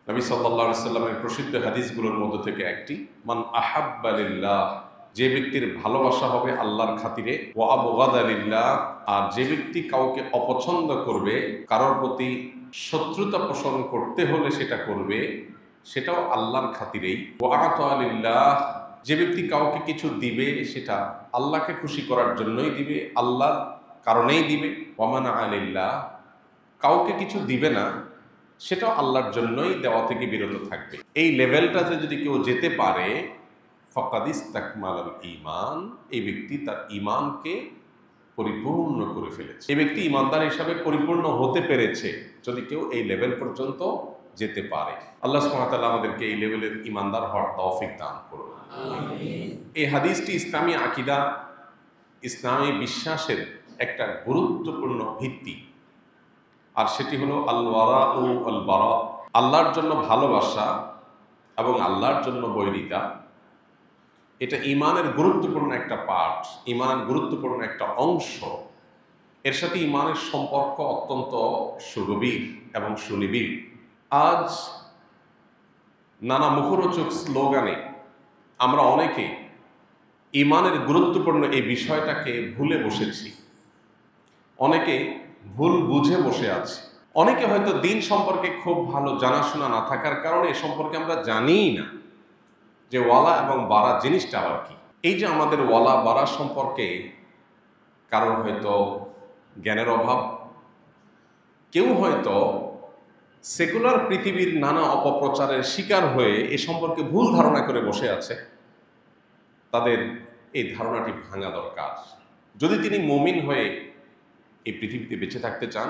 নবী সাল্লাল্লাহু আলাইহি সাল্লামের প্রসিদ্ধ হাদিসগুলোর মধ্যে থেকে একটি, মান আহাব্বা লিল্লাহ, যে ব্যক্তির ভালোবাসা হবে আল্লাহর খাতিরে, ওয়া আবগাদা লিল্লাহ, আর যে ব্যক্তি কাউকে অপছন্দ করবে, কারোর প্রতি শত্রুতা পোষণ করতে হলে সেটা করবে, সেটাও আল্লাহর খাতিরেই। ওয়া আতা লিল্লাহ, যে ব্যক্তি কাউকে কিছু দিবে সেটা আল্লাহকে খুশি করার জন্যই দিবে, আল্লাহর কারণেই দিবে। ওয়া মানা লিল্লাহ, কাউকে কিছু দিবে না, সেটাও আল্লাহর জন্যই দেওয়া থেকে বিরত থাকবে। এই লেভেলটাতে যদি কেউ যেতে পারে, ফাকাদ ইসতাকমালাল ঈমান, এই ব্যক্তি তার ঈমানকে পরিপূর্ণ করে ফেলেছে। এই ব্যক্তি ঈমানদার হিসাবে পরিপূর্ণ হতে পেরেছে যদি কেউ এই লেভেল পর্যন্ত যেতে পারে। আল্লাহ সুবহানাহু ওয়া তাআলা আমাদেরকে এই লেভেলের ঈমানদার হওয়ার তৌফিক দান করুন। আমিন। এই হাদিসটি ইসলামী আকীদা, ইসলামী বিশ্বাসের একটা গুরুত্বপূর্ণ ভিত্তি, আর সেটি হলো আল ওয়ারা ও আল বারা, আল্লাহর জন্য ভালোবাসা এবং আল্লাহর জন্য বৈরিতা। এটা ঈমানের গুরুত্বপূর্ণ একটা পার্ট, ঈমানের গুরুত্বপূর্ণ একটা অংশ। এর সাথে ঈমানের সম্পর্ক অত্যন্ত সুগভীর এবং সুনিবিড়। আজ নানা মুখরোচক স্লোগানে আমরা অনেকে ঈমানের গুরুত্বপূর্ণ এই বিষয়টাকে ভুলে বসেছি, অনেকে ভুল বুঝে বসে আছে। অনেকে হয়তো দিন সম্পর্কে খুব ভালো জানাশোনা না থাকার কারণে এ সম্পর্কে আমরা জানিই না যে ওয়ালা এবং বারা জিনিসটা আবার কি। এই যে আমাদের ওয়ালা বারা সম্পর্কে কারণ হয়তো জ্ঞানের অভাব, কেউ হয়তো সেকুলার পৃথিবীর নানা অপপ্রচারের শিকার হয়ে এ সম্পর্কে ভুল ধারণা করে বসে আছে। তাদের এই ধারণাটি ভাঙা দরকার। যদি তিনি মুমিন হয়ে এই পৃথিবীতে বেঁচে থাকতে চান,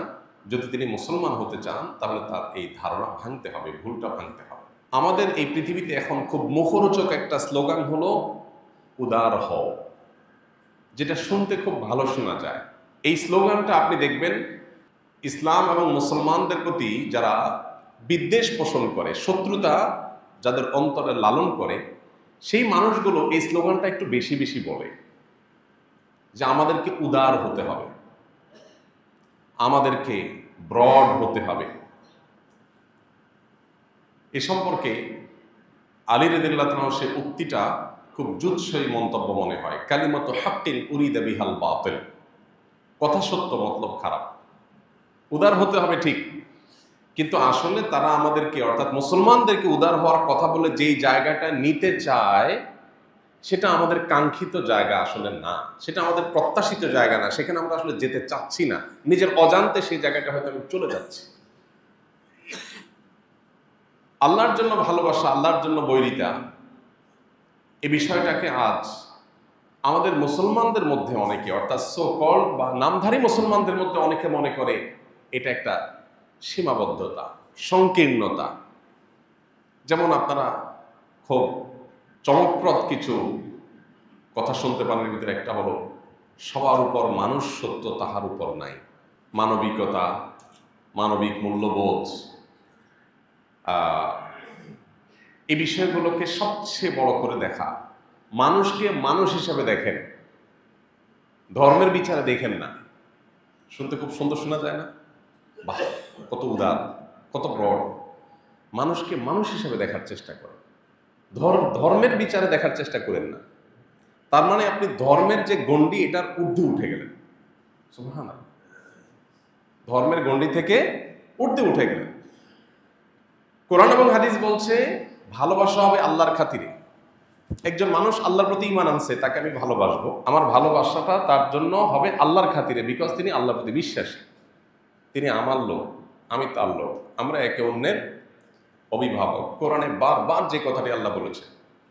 যদি তিনি মুসলমান হতে চান, তাহলে তার এই ধারণা ভাঙতে হবে, ভুলটা ভাঙতে হবে। আমাদের এই পৃথিবীতে এখন খুব মুখরোচক একটা স্লোগান হলো উদার হও, যেটা শুনতে খুব ভালো শোনা যায়। এই স্লোগানটা আপনি দেখবেন ইসলাম এবং মুসলমানদের প্রতি যারা বিদ্বেষ পোষণ করে, শত্রুতা যাদের অন্তরে লালন করে, সেই মানুষগুলো এই স্লোগানটা একটু বেশি বেশি বলে যে আমাদেরকে উদার হতে হবে, আমাদেরকে ব্রড হতে হবে। এ সম্পর্কে আলী রাদিয়াল্লাহু তাআলা সে উক্তিটা খুব জুৎসই মন্তব্য মনে হয়। কালিমাতু হাক্কিন উরিদা বিহাল বাতিল, কথা সত্য মতলব খারাপ। উদার হতে হবে ঠিক, কিন্তু আসলে তারা আমাদেরকে অর্থাৎ মুসলমানদেরকে উদার হওয়ার কথা বলে যেই জায়গাটা নিতে চায় সেটা আমাদের কাঙ্ক্ষিত জায়গা আসলে না, সেটা আমাদের প্রত্যাশিত জায়গা না, সেখানে আমরা আসলে যেতে চাচ্ছি না। নিজের অজান্তে সেই জায়গাটা হয়তো আমি চলে যাচ্ছি। আল্লাহর জন্য ভালোবাসা, আল্লাহর জন্য বৈরিতা, এই বিষয়টাকে আজ আমাদের মুসলমানদের মধ্যে অনেকে, অর্থাৎ সো কল্ড বা নামধারী মুসলমানদের মধ্যে অনেকে মনে করে এটা একটা সীমাবদ্ধতা, সংকীর্ণতা। যেমন আপনারা খুব চমকপ্রদ কিছু কথা শুনতে পারেন, এর ভিতরে একটা হলো সবার উপর মানুষ সত্য, তাহার উপর নাই। মানবিকতা, মানবিক মূল্যবোধ, এই বিষয়গুলোকে সবচেয়ে বড় করে দেখা। মানুষকে মানুষ হিসাবে দেখেন, ধর্মের বিচারে দেখেন না। শুনতে খুব সুন্দর শোনা যায় না? বাহ, কত উদার, কত ব্রড। মানুষকে মানুষ হিসাবে দেখার চেষ্টা করেন, ধর্মের বিচারে দেখার চেষ্টা করেন না। তার মানে আপনি ধর্মের যে গণ্ডি এটার ঊর্ধ্বে উঠে গেলেন। সুবহানাল্লাহ, ধর্মের গণ্ডি থেকে ঊর্ধ্বে উঠে গেলেন। কোরআন এবং হাদিস বলছে ভালোবাসা হবে আল্লাহর খাতিরে। একজন মানুষ আল্লাহর প্রতি ঈমান আনছে, তাকে আমি ভালোবাসবো, আমার ভালোবাসাটা তার জন্য হবে আল্লাহর খাতিরে, বিকজ তিনি আল্লাহর প্রতি বিশ্বাসী, তিনি আমার লোক, আমি তার লোক, আমরা একে অন্যের অভিভাবক। কোরআনে বারবার যে কথাটি আল্লাহ বলেছে,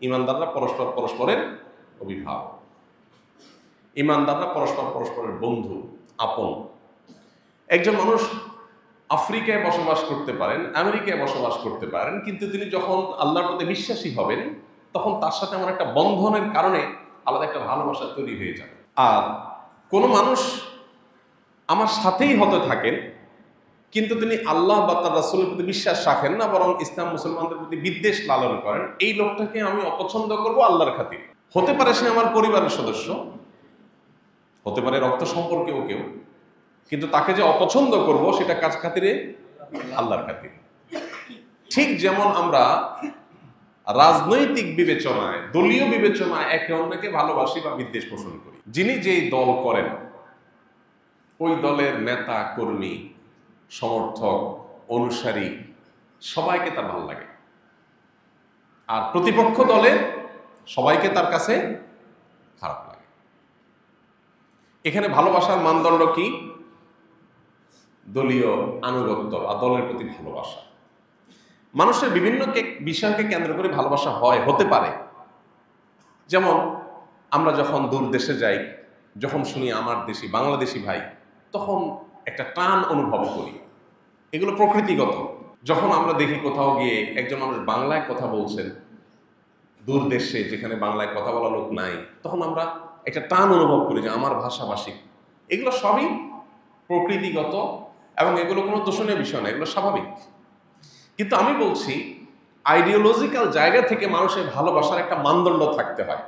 ঈমানদাররা পরস্পর পরস্পরের অভিভাবক, ঈমানদাররা পরস্পর পরস্পরের বন্ধু, আপন। একজন মানুষ আফ্রিকায় বসবাস করতে পারেন, আমেরিকায় বসবাস করতে পারেন, কিন্তু তিনি যখন আল্লাহর প্রতি বিশ্বাসী হবেন তখন তার সাথে আমার একটা বন্ধনের কারণে আলাদা একটা ভালোবাসা তৈরি হয়ে যাবে। আর কোনো মানুষ আমার সাথেই হতে থাকেন কিন্তু তিনি আল্লাহ বা তার রাসূলের প্রতি বিশ্বাস রাখেন না, বরং ইসলাম মুসলমানদের প্রতি বিদ্বেষ লালন করেন, এই লোকটাকে আমি অপছন্দ করব আল্লাহর খাতিরে। হতে পারে সে আমার পরিবারের সদস্য, হতে পারে রক্ত সম্পর্কেও কেউ, কিন্তু তাকে যে অপছন্দ করব সেটা কাজ খাতিরে? আল্লাহর খাতিরে। ঠিক যেমন আমরা রাজনৈতিক বিবেচনায়, দলীয় বিবেচনায় একে অন্যকে ভালোবাসি বা বিদ্বেষ পোষণ করি। যিনি যেই দল করেন ওই দলের নেতা, কর্মী, সমর্থক, অনুসারী সবাইকে তার ভালো লাগে, আর প্রতিপক্ষ দলের সবাইকে তার কাছে খারাপ লাগে। এখানে ভালোবাসার মানদণ্ড কি? দলীয় আনুগত্য আর দলের প্রতি ভালোবাসা। মানুষের বিভিন্ন বিষয়কে কেন্দ্র করে ভালোবাসা হতে পারে। যেমন আমরা যখন দূর দেশে যাই, যখন শুনি আমার দেশি বাংলাদেশি ভাই, তখন একটা টান অনুভব করি। এগুলো প্রকৃতিগত। যখন আমরা দেখি কোথাও গিয়ে একজন মানুষ বাংলায় কথা বলছেন দূর দেশে, যেখানে বাংলায় কথা বলা লোক নাই, তখন আমরা একটা টান অনুভব করি যে আমার ভাষাভাষী। এগুলো সবই প্রকৃতিগত এবং এগুলো কোনো দোষণীয় বিষয় না, এগুলো স্বাভাবিক। কিন্তু আমি বলছি আইডিওলজিক্যাল জায়গা থেকে মানুষের ভালোবাসার একটা মানদণ্ড থাকতে হয়।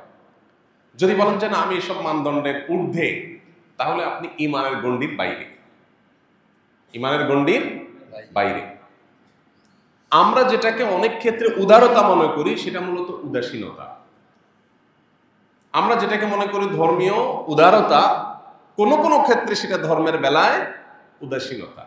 যদি বলেন যে না আমি এসব মানদণ্ডের ঊর্ধ্বে, তাহলে আপনি ইমানের গণ্ডির বাইরে। ইমানের গণ্ডির বাইরে। আমরা যেটাকে অনেক ক্ষেত্রে উদারতা মনে করি সেটা মূলত উদাসীনতা। আমরা যেটাকে মনে করি ধর্মীয় উদারতা, কোনো কোনো ক্ষেত্রে সেটা ধর্মের বেলায় উদাসীনতা।